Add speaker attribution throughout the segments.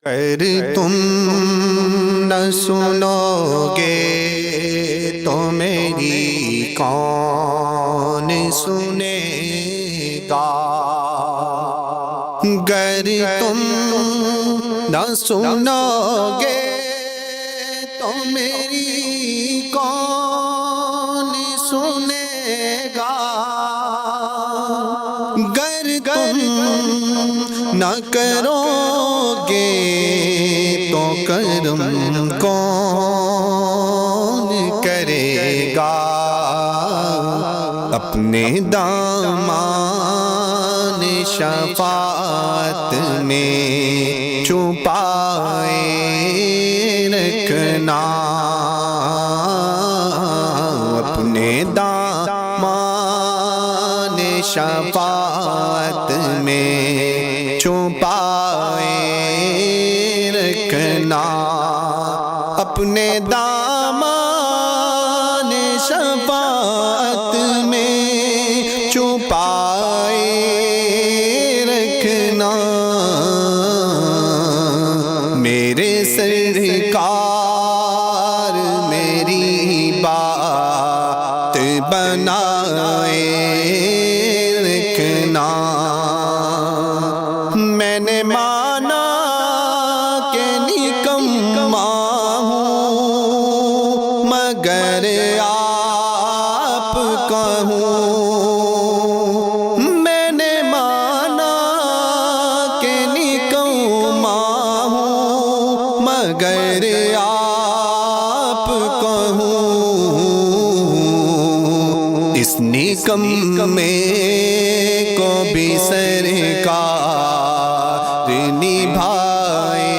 Speaker 1: اگر تم نہ سنو گے تو میری کون سنے گا؟ اگر تم نہ سنو گے تو میری کون سنے گا؟ اگر تم نہ کرو گے تو کرم کون کرے گا؟ اپنے دامان شفاعت میں چھپائے رکھنا، اپنے دامان شفاعت میں چھپائے رکھنا، اپنے دامان شفاعت میں چھپائے رکھنا۔ میرے سرکار میری بات بنائے رکھنا۔ میں نے مانا کہ نکما ہوں مگر آپ کا ہوں، میں نے مانا کہ نکما ہوں مگر آپ کا ہوں۔ اس نکمے کو بھی سرکار نبھائے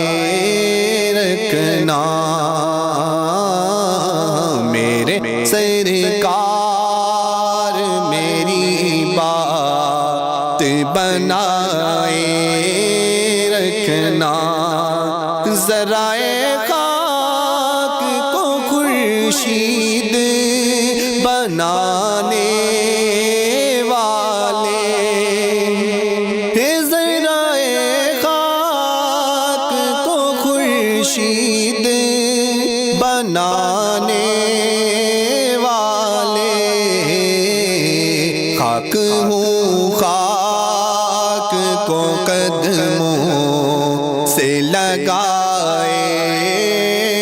Speaker 1: رکھنا۔ میرے سرکار میری بات بنائے رکھنا۔ ذرائع خاک کو خورشید بنانے والے، ذرائع خاک کو خورشید بنانے والے، خاک ہوں خاک کو قدموں سے لگائے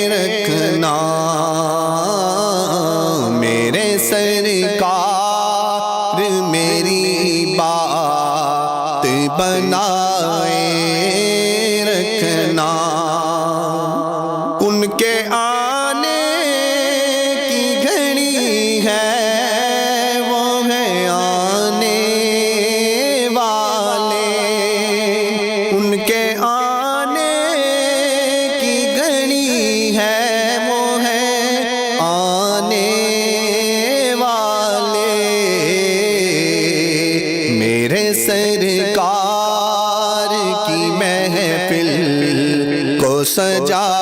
Speaker 1: رکھنا۔ میرے سرکار میری بات بنائے رکھنا۔ ان کے آنے کی گھڑی ہے، وہ ہے آنے والے، ان کے آنے کی گھڑی ہے، وہ ہے آنے والے۔ میرے سرکار کی محفل کو سجا